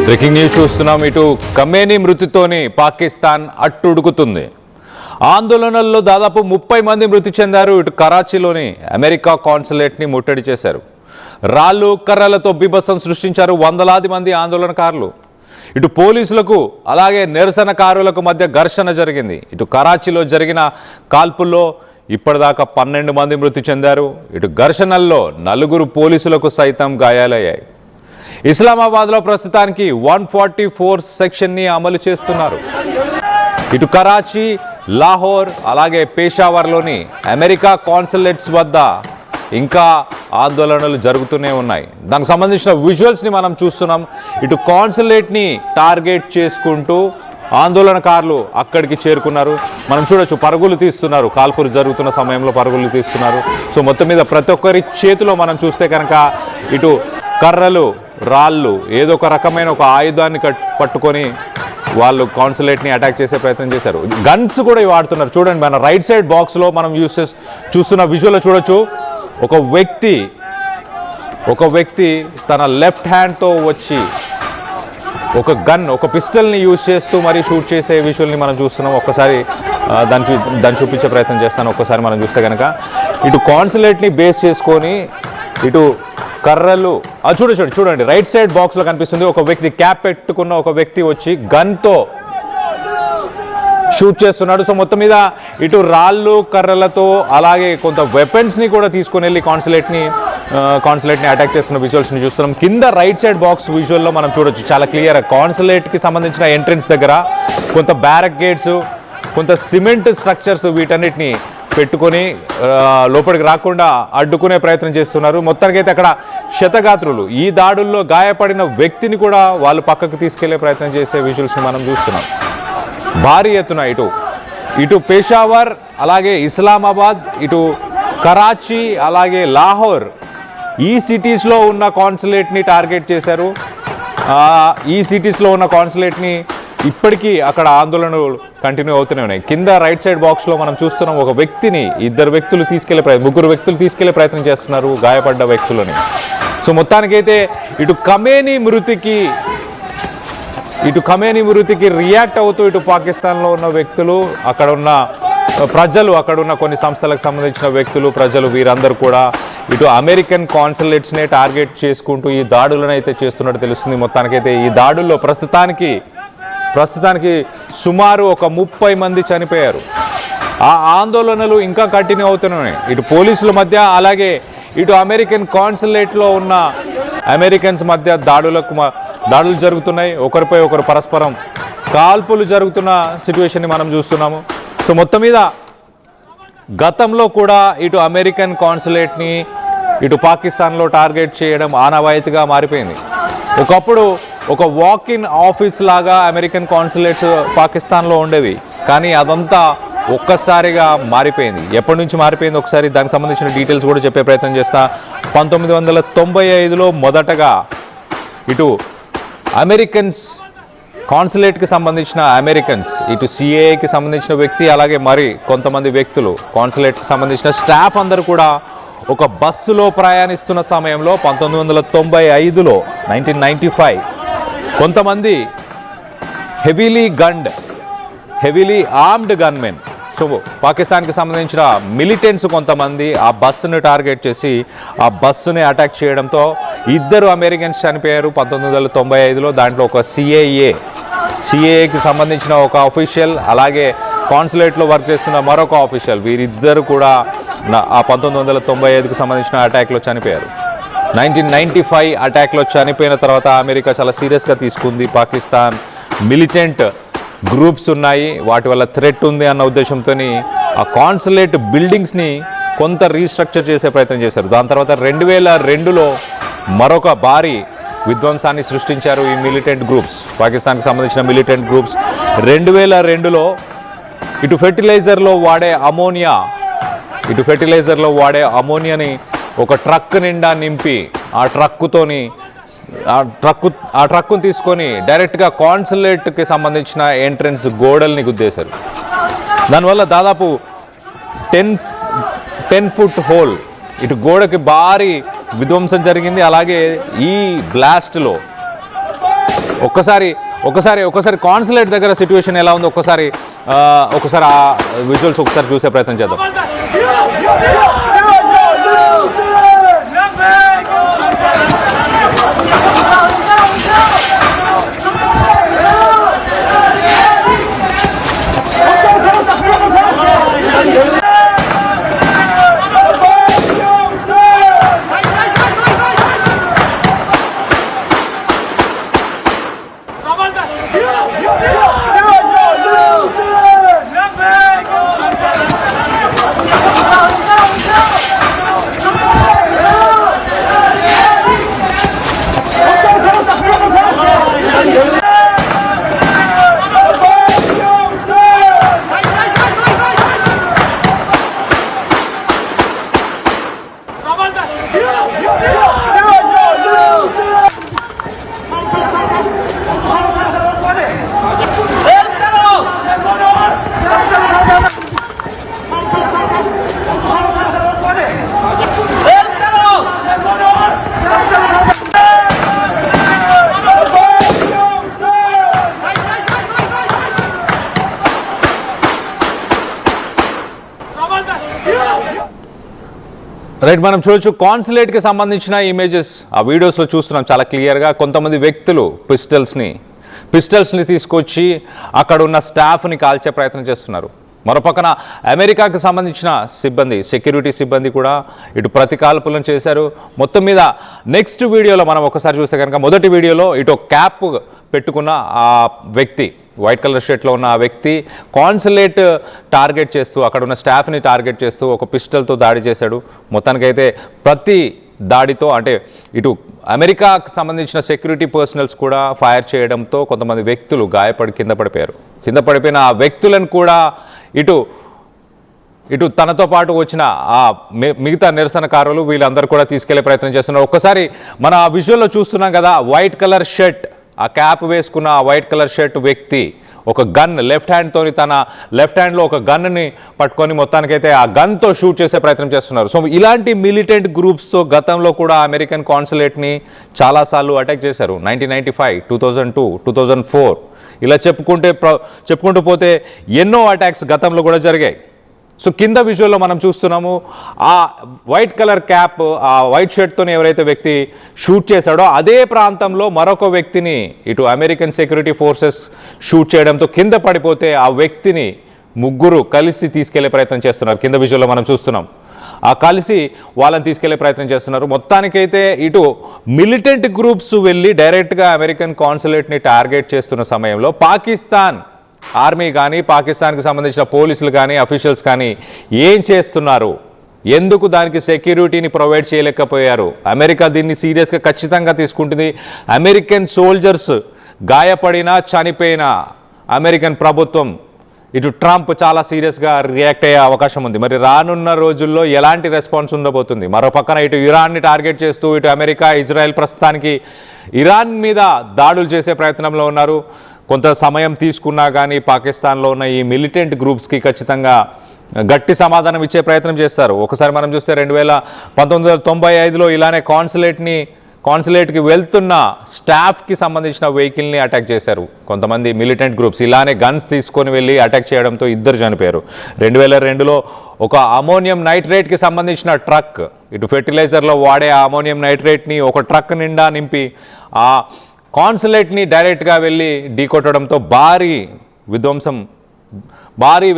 Breaking news చూస్తున్నాం. ఇటు Khamenei మృతితోని Pakistan అట్టుడుకుతుంది. ఆందోళనల్లో దాదాపు 30 మంది మృతి చెందారు. ఇటు కరాచీలోని అమెరికా కాన్సులేట్ని ముట్టడి చేశారు. రాళ్ళు కర్రలతో బీభత్సం సృష్టించారు వందలాది మంది ఆందోళనకారులు. ఇటు పోలీసులకు అలాగే నిరసనకారులకు మధ్య ఘర్షణ జరిగింది. ఇటు కరాచీలో జరిగిన కాల్పుల్లో ఇప్పటిదాకా 12 మంది మృతి చెందారు. ఇటు ఘర్షణల్లో 4 పోలీసులకు సైతం గాయాలయ్యాయి. ఇస్లామాబాద్లో ప్రస్తుతానికి 144 సెక్షన్ని అమలు చేస్తున్నారు. ఇటు కరాచీ, లాహోర్ అలాగే పేషావర్లోని అమెరికా కాన్సులేట్స్ వద్ద ఇంకా ఆందోళనలు జరుగుతూనే ఉన్నాయి. దానికి సంబంధించిన విజువల్స్ని మనం చూస్తున్నాం. ఇటు కాన్సులేట్ని టార్గెట్ చేసుకుంటూ ఆందోళనకారులు అక్కడికి చేరుకున్నారు. మనం చూడొచ్చు, పరుగులు తీస్తున్నారు. కాల్పులు జరుగుతున్న సమయంలో పరుగులు తీస్తున్నారు. సో మొత్తం మీద ప్రతి ఒక్కరి చేతిలో మనం చూస్తే కనుక ఇటు కర్రలు, రాళ్ళు, ఏదో ఒక రకమైన ఒక ఆయుధాన్ని పట్టుకొని వాళ్ళు కాన్సులేట్ని అటాక్ చేసే ప్రయత్నం చేశారు. గన్స్ కూడా వాడుతున్నారు. చూడండి, మన రైట్ సైడ్ బాక్స్లో మనం చూస్తున్న విజువల్లో చూడొచ్చు, ఒక వ్యక్తి తన లెఫ్ట్ హ్యాండ్తో వచ్చి ఒక పిస్టల్ని యూజ్ చేస్తూ మరి షూట్ చేసే విజువల్ని మనం చూస్తున్నాం. ఒక్కసారి దాన్ని చూపించే ప్రయత్నం చేస్తాను. ఒక్కసారి మనం చూస్తే కనుక ఇటు కాన్సులేట్ని బేస్ చేసుకొని ఇటు కర్రలు చూడండి రైట్ సైడ్ బాక్స్లో కనిపిస్తుంది. ఒక వ్యక్తి క్యాప్ పెట్టుకున్న ఒక వ్యక్తి వచ్చి గన్తో షూట్ చేస్తున్నాడు. సో మొత్తం మీద ఇటు రాళ్ళు కర్రలతో అలాగే కొంత వెపన్స్ని కూడా తీసుకుని వెళ్ళి కాన్సులేట్ని అటాక్ చేస్తున్న విజువల్స్ని చూస్తున్నాం. కింద రైట్ సైడ్ బాక్స్ విజువల్లో మనం చూడొచ్చు చాలా క్లియర్. కాన్సులేట్కి సంబంధించిన ఎంట్రన్స్ దగ్గర కొంత బ్యారకేడ్స్, కొంత సిమెంట్ స్ట్రక్చర్స్ వీటన్నిటిని పెట్టుకొని లోపలికి రాకుండా అడ్డుకునే ప్రయత్నం చేస్తున్నారు. మొత్తానికైతే అక్కడ క్షతగాత్రులు, ఈ దాడుల్లో గాయపడిన వ్యక్తిని కూడా వాళ్ళు పక్కకు తీసుకెళ్లే ప్రయత్నం చేసే విజువల్స్ని మనం చూస్తున్నాం. భారీ ఎత్తున ఇటు పేషావర్ అలాగే ఇస్లామాబాద్, ఇటు కరాచీ అలాగే లాహోర్, ఈ సిటీస్లో ఉన్న కాన్సులేట్ని టార్గెట్ చేశారు. ఈ సిటీస్లో ఉన్న కాన్సులేట్ని ఇప్పటికీ అక్కడ ఆందోళనలు కంటిన్యూ అవుతూనే ఉన్నాయి. కింద రైట్ సైడ్ బాక్స్లో మనం చూస్తున్నాం, ఒక వ్యక్తిని 2 వ్యక్తులు ముగ్గురు వ్యక్తులు తీసుకెళ్లే ప్రయత్నం చేస్తున్నారు, గాయపడ్డ వ్యక్తులని. సో మొత్తానికైతే ఇటు ఖమేనీ మృతికి రియాక్ట్ అవుతూ ఇటు పాకిస్తాన్లో ఉన్న వ్యక్తులు, అక్కడ ఉన్న ప్రజలు, అక్కడ ఉన్న కొన్ని సంస్థలకు సంబంధించిన వ్యక్తులు, ప్రజలు, వీరందరూ కూడా ఇటు అమెరికన్ కాన్సులేట్స్నే టార్గెట్ చేసుకుంటూ ఈ దాడులను అయితే చేస్తున్నట్టు తెలుస్తుంది. మొత్తానికైతే ఈ దాడుల్లో ప్రస్తుతానికి సుమారు ఒక 30 మంది చనిపోయారు. ఆ ఆందోళనలు ఇంకా కంటిన్యూ అవుతున్నాయి. ఇటు పోలీసుల మధ్య అలాగే ఇటు అమెరికన్ కాన్సులేట్లో ఉన్న అమెరికన్స్ మధ్య దాడులు జరుగుతున్నాయి. ఒకరిపై ఒకరు పరస్పరం కాల్పులు జరుగుతున్న సిచ్యువేషన్ని మనం చూస్తున్నాము. సో మొత్తం మీద గతంలో కూడా ఇటు అమెరికన్ కాన్సులేట్ని ఇటు పాకిస్తాన్లో టార్గెట్ చేయడం ఆనవాయితీగా మారిపోయింది. ఒకప్పుడు ఒక వాక్-ఇన్ ఆఫీస్ లాగా అమెరికన్ కాన్సులేట్స్ పాకిస్తాన్లో ఉండేవి. కానీ అదంతా ఒక్కసారిగా మారిపోయింది. ఎప్పటి నుంచి మారిపోయింది ఒకసారి దానికి సంబంధించిన డీటెయిల్స్ కూడా చెప్పే ప్రయత్నం చేస్తా. 1995లో మొదటగా ఇటు అమెరికన్స్ కాన్సులేట్కి సంబంధించిన ఇటు సిఏఏకి సంబంధించిన వ్యక్తి, అలాగే మరి కొంతమంది వ్యక్తులు, కాన్సులేట్కి సంబంధించిన స్టాఫ్ అందరూ కూడా ఒక బస్సులో ప్రయాణిస్తున్న సమయంలో 1995లో 1995 కొంతమంది హెవీలీ ఆర్మ్డ్ గన్మెన్, సో పాకిస్తాన్కి సంబంధించిన మిలిటెంట్స్ కొంతమంది ఆ బస్సును టార్గెట్ చేసి ఆ బస్సుని అటాక్ చేయడంతో 2 అమెరికన్స్ చనిపోయారు 1995లో. దాంట్లో ఒక సిఏఏకి సంబంధించిన ఒక ఆఫీషియల్, అలాగే కాన్సులేట్లో వర్క్ చేస్తున్న మరొక ఆఫీషియల్, వీరిద్దరు కూడా ఆ 1995కు సంబంధించిన అటాక్లో చనిపోయారు. 1995 అటాక్లో చనిపోయిన తర్వాత అమెరికా చాలా సీరియస్గా తీసుకుంది. పాకిస్తాన్ మిలిటెంట్ గ్రూప్స్ ఉన్నాయి, వాటి వల్ల థ్రెట్ ఉంది అన్న ఉద్దేశంతో ఆ కాన్సులేట్ బిల్డింగ్స్ని కొంత రీస్ట్రక్చర్ చేసే ప్రయత్నం చేశారు. దాని తర్వాత 2002లో మరొక భారీ విధ్వంసాన్ని సృష్టించారు ఈ మిలిటెంట్ గ్రూప్స్, పాకిస్తాన్కి సంబంధించిన మిలిటెంట్ గ్రూప్స్. 2002లో ఇటు ఫెర్టిలైజర్లో వాడే అమోనియాని ఒక ట్రక్ నిండా నింపి ఆ ట్రక్కును తీసుకొని డైరెక్ట్గా కాన్సులేట్కి సంబంధించిన ఎంట్రన్స్ గోడల్ని గుద్దేశారు. దానివల్ల దాదాపు 10 ఫుట్ హోల్ ఇటు గోడకి భారీ విధ్వంసం జరిగింది. అలాగే ఈ బ్లాస్ట్లో ఒకసారి కాన్సులేట్ దగ్గర సిచ్యువేషన్ ఎలా ఉందో ఒకసారి ఆ విజువల్స్ ఒకసారి చూసే ప్రయత్నం చేద్దాం. రైట్, మనం చూడొచ్చు కాన్సులేట్కి సంబంధించిన ఇమేజెస్ ఆ వీడియోస్లో చూస్తున్నాం చాలా క్లియర్గా. కొంతమంది వ్యక్తులు పిస్టల్స్ని తీసుకొచ్చి అక్కడ ఉన్న స్టాఫ్ని కాల్చే ప్రయత్నం చేస్తున్నారు. మరోపక్కన అమెరికాకి సంబంధించిన సెక్యూరిటీ సిబ్బంది కూడా ఇటు ప్రతికాల్పులను చేశారు. మొత్తం మీద నెక్స్ట్ వీడియోలో మనం ఒకసారి చూస్తే కనుక మొదటి వీడియోలో ఇటు క్యాప్ పెట్టుకున్న ఆ వ్యక్తి, వైట్ కలర్ షర్ట్లో ఉన్న ఆ వ్యక్తి కాన్సులేట్ టార్గెట్ చేస్తూ అక్కడ ఉన్న స్టాఫ్ని టార్గెట్ చేస్తూ ఒక పిస్టల్తో దాడి చేశాడు. మొత్తానికైతే ప్రతి దాడితో అంటే ఇటు అమెరికాకు సంబంధించిన సెక్యూరిటీ పర్సనల్స్ కూడా ఫైర్ చేయడంతో కొంతమంది వ్యక్తులు గాయపడి కింద పడిపోయిన ఆ వ్యక్తులను కూడా ఇటు తనతో పాటు వచ్చిన ఆ మిగతా నిరసనకారులు వీళ్ళందరూ కూడా తీసుకెళ్లే ప్రయత్నం చేస్తున్నారు. ఒక్కసారి మన ఆ విజువల్లో చూస్తున్నాం కదా, వైట్ కలర్ షర్ట్, ఆ క్యాప్ వేసుకున్న ఆ వైట్ కలర్ షర్ట్ వ్యక్తి ఒక గన్ లెఫ్ట్ హ్యాండ్తోని తన లెఫ్ట్ హ్యాండ్లో ఒక గన్ని పట్టుకొని మొత్తానికైతే ఆ గన్తో షూట్ చేసే ప్రయత్నం చేస్తున్నారు. సో ఇలాంటి మిలిటెంట్ గ్రూప్స్తో గతంలో కూడా అమెరికన్ కాన్సులేట్ని చాలాసార్లు అటాక్ చేశారు. 1995, 2002, 2004 ఇలా చెప్పుకుంటూ పోతే ఎన్నో అటాక్స్ గతంలో కూడా జరిగాయి. సో కింద విజువల్లో మనం చూస్తున్నాము ఆ వైట్ కలర్ క్యాప్, ఆ వైట్ షర్ట్తోని ఎవరైతే వ్యక్తి షూట్ చేశాడో అదే ప్రాంతంలో మరొక వ్యక్తిని ఇటు అమెరికన్ సెక్యూరిటీ ఫోర్సెస్ షూట్ చేయడంతో కింద పడిపోతే ఆ వ్యక్తిని ముగ్గురు కలిసి తీసుకెళ్లే ప్రయత్నం చేస్తున్నారు. కింద విజువల్లో మనం చూస్తున్నాం ఆ కలిసి వాళ్ళని తీసుకెళ్లే ప్రయత్నం చేస్తున్నారు. మొత్తానికైతే ఇటు మిలిటెంట్ గ్రూప్స్ వెళ్ళి డైరెక్ట్గా అమెరికన్ కాన్సులేట్ని టార్గెట్ చేస్తున్న సమయంలో పాకిస్తాన్ ఆర్మీ కానీ పాకిస్తాన్కి సంబంధించిన పోలీసులు కానీ అఫీషియల్స్ కానీ ఏం చేస్తున్నారు, ఎందుకు దానికి సెక్యూరిటీని ప్రొవైడ్ చేయలేకపోయారు? అమెరికా దీన్ని సీరియస్గా ఖచ్చితంగా తీసుకుంటుంది. అమెరికన్ సోల్జర్స్ గాయపడినా చనిపోయినా అమెరికన్ ప్రభుత్వం ఇటు ట్రంప్ చాలా సీరియస్గా రియాక్ట్ అయ్యే అవకాశం ఉంది. మరి రానున్న రోజుల్లో ఎలాంటి రెస్పాన్స్ ఉండబోతుంది? మరో పక్కన ఇటు ఇరాన్ని టార్గెట్ చేస్తూ ఇటు అమెరికా, ఇజ్రాయెల్ ప్రస్తుతానికి ఇరాన్ మీద దాడులు చేసే ప్రయత్నంలో ఉన్నారు. కొంత సమయం తీసుకున్నా కానీ పాకిస్తాన్లో ఉన్న ఈ మిలిటెంట్ గ్రూప్స్కి ఖచ్చితంగా గట్టి సమాధానం ఇచ్చే ప్రయత్నం చేస్తారు. ఒకసారి మనం చూస్తే 1995లో ఇలానే కాన్సులేట్కి వెళ్తున్న స్టాఫ్కి సంబంధించిన వెహికల్ని అటాక్ చేశారు కొంతమంది మిలిటెంట్ గ్రూప్స్. ఇలానే గన్స్ తీసుకొని వెళ్ళి అటాక్ చేయడంతో 2 చనిపోయారు. 2002లో ఒక అమోనియం నైట్రేట్కి సంబంధించిన ట్రక్, ఇటు ఫెర్టిలైజర్లో వాడే అమోనియం నైట్రేట్ని ఒక ట్రక్ నిండా నింపి ఆ కాన్సులేట్ని డైరెక్ట్గా వెళ్ళి ఢీకొట్టడంతో భారీ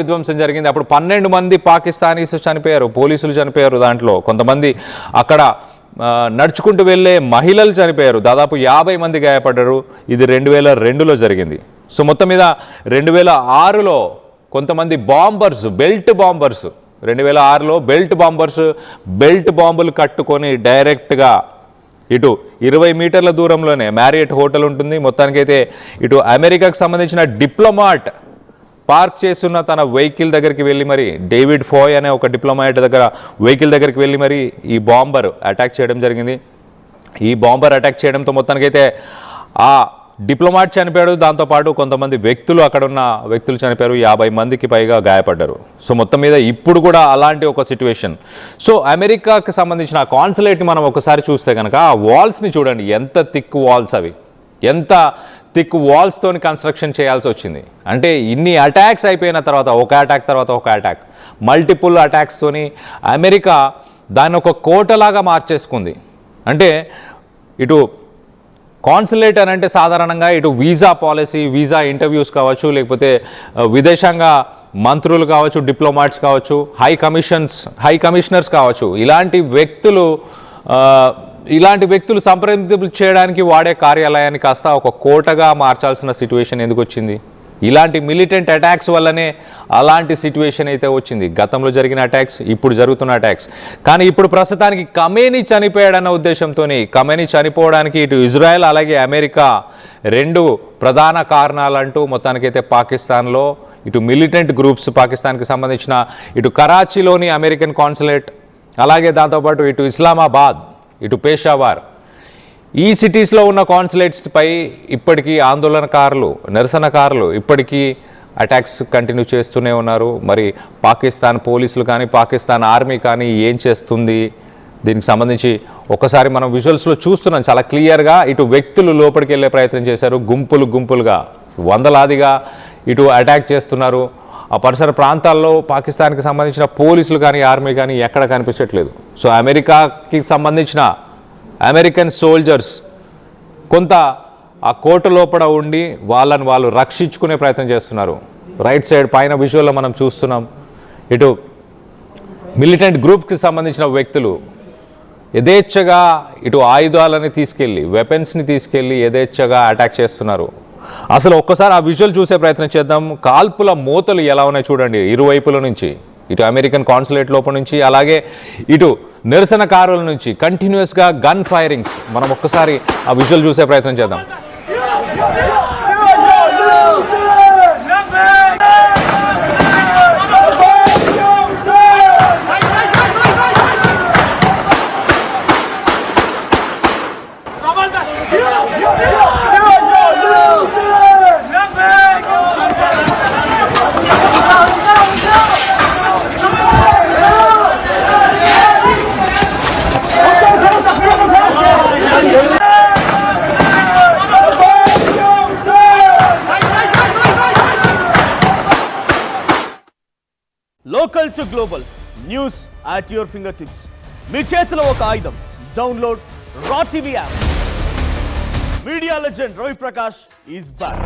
విధ్వంసం జరిగింది. అప్పుడు 12 మంది పాకిస్తానీస్ చనిపోయారు, పోలీసులు చనిపోయారు. దాంట్లో కొంతమంది అక్కడ నడుచుకుంటూ వెళ్ళే మహిళలు చనిపోయారు. దాదాపు 50 మంది గాయపడ్డారు. ఇది 2002లో జరిగింది. సో మొత్తం మీద 2006లో కొంతమంది బెల్ట్ బాంబర్స్ 2006లో బెల్ట్ బాంబులు కట్టుకొని డైరెక్ట్గా ఇటు 20 మీటర్ల దూరంలోనే మ్యారియట్ హోటల్ ఉంటుంది. మొత్తానికైతే ఇటు అమెరికాకు సంబంధించిన డిప్లొమాట్ పార్క్ చేస్తున్న తన వెహికల్ దగ్గరికి వెళ్ళి మరి డేవిడ్ ఫోయ్ అనే ఒక డిప్లొమాట్ వెహికల్ దగ్గరికి వెళ్ళి మరి ఈ బాంబర్ అటాక్ చేయడం జరిగింది. ఈ బాంబర్ అటాక్ చేయడంతో మొత్తానికైతే ఆ డిప్లొమాట్ చనిపోయాడు. దాంతోపాటు కొంతమంది అక్కడ ఉన్న వ్యక్తులు చనిపోయారు. 50 మందికి పైగా గాయపడ్డారు. సో మొత్తం మీద ఇప్పుడు కూడా అలాంటి ఒక సిచ్యువేషన్. సో అమెరికాకి సంబంధించిన కాన్సులేట్ని మనం ఒకసారి చూస్తే కనుక ఆ వాల్స్ని చూడండి, ఎంత థిక్ వాల్స్ అవి. ఎంత థిక్ వాల్స్తోని కన్స్ట్రక్షన్ చేయాల్సి వచ్చింది. అంటే ఇన్ని అటాక్స్ అయిపోయిన తర్వాత ఒక అటాక్ తర్వాత ఒక అటాక్, మల్టిపుల్ అటాక్స్తోని అమెరికా దాన్ని ఒక కోటలాగా మార్చేసుకుంది. అంటే ఇటు కాన్సులేట్ అని అంటే సాధారణంగా ఇటు వీసా పాలసీ, వీసా ఇంటర్వ్యూస్ కావచ్చు, లేకపోతే విదేశాంగ మంత్రులు కావచ్చు, డిప్లొమాట్స్ కావచ్చు, హై కమిషనర్స్ కావచ్చు, ఇలాంటి వ్యక్తులు సంప్రదింపులు చేయడానికి వాడే కార్యాలయాన్ని కాస్త ఒక కోటగా మార్చాల్సిన సిచ్యువేషన్ ఎందుకు వచ్చింది? ఇలాంటి మిలిటెంట్ అటాక్స్ వల్లనే అలాంటి సిచ్యువేషన్ అయితే వచ్చింది. గతంలో జరిగిన అటాక్స్, ఇప్పుడు జరుగుతున్న అటాక్స్. కానీ ఇప్పుడు ప్రస్తుతానికి ఖమేనీ చనిపోయాడన్న ఉద్దేశంతో, ఖమేనీ చనిపోవడానికి ఇటు ఇజ్రాయెల్ అలాగే అమెరికా రెండు ప్రధాన కారణాలంటూ మొత్తానికైతే పాకిస్తాన్లో ఇటు మిలిటెంట్ గ్రూప్స్, పాకిస్తాన్కి సంబంధించిన ఇటు కరాచీలోని అమెరికన్ కాన్సులేట్, అలాగే దాంతోపాటు ఇటు ఇస్లామాబాద్, ఇటు పేషావార్, ఈ సిటీస్లో ఉన్న కాన్సులేట్స్పై ఇప్పటికీ ఆందోళనకారులు, నిరసనకారులు ఇప్పటికీ అటాక్స్ కంటిన్యూ చేస్తూనే ఉన్నారు. మరి పాకిస్తాన్ పోలీసులు కానీ, పాకిస్తాన్ ఆర్మీ కానీ ఏం చేస్తుంది? దీనికి సంబంధించి ఒకసారి మనం విజువల్స్లో చూస్తున్నాం చాలా క్లియర్గా. ఇటు వ్యక్తులు లోపలికి వెళ్ళే ప్రయత్నం చేశారు, గుంపులుగా వందలాదిగా ఇటు అటాక్ చేస్తున్నారు. ఆ పరిసర ప్రాంతాల్లో పాకిస్తాన్కి సంబంధించిన పోలీసులు కానీ, ఆర్మీ కానీ ఎక్కడ కనిపించట్లేదు. సో అమెరికాకి సంబంధించిన అమెరికన్ సోల్జర్స్ కొంత ఆ కోట లోపల ఉండి వాళ్ళు రక్షించుకునే ప్రయత్నం చేస్తున్నారు. రైట్ సైడ్ పైన విజువల్లో మనం చూస్తున్నాం. ఇటు మిలిటెంట్ గ్రూప్కి సంబంధించిన వ్యక్తులు యథేచ్ఛగా ఇటు ఆయుధాలని తీసుకెళ్ళి, వెపన్స్ని తీసుకెళ్ళి యథేచ్ఛగా అటాక్ చేస్తున్నారు. అసలు ఒక్కసారి ఆ విజువల్ చూసే ప్రయత్నం చేద్దాం. కాల్పుల మోతలు ఎలా ఉన్నాయి చూడండి, ఇరువైపుల నుంచి, ఇటు అమెరికన్ కాన్సులేట్ లోపల నుంచి, అలాగే ఇటు నిరసనకారుల నుంచి కంటిన్యూస్గా గన్ ఫైరింగ్స్. మనం ఒక్కసారి ఆ విజువల్ చూసే ప్రయత్నం చేద్దాం. Local to global news at your fingertips. మీ చేతిలో ఒక ఆయుధం. డౌన్లోడ్ రా TV app. Media legend Ravi Prakash is back.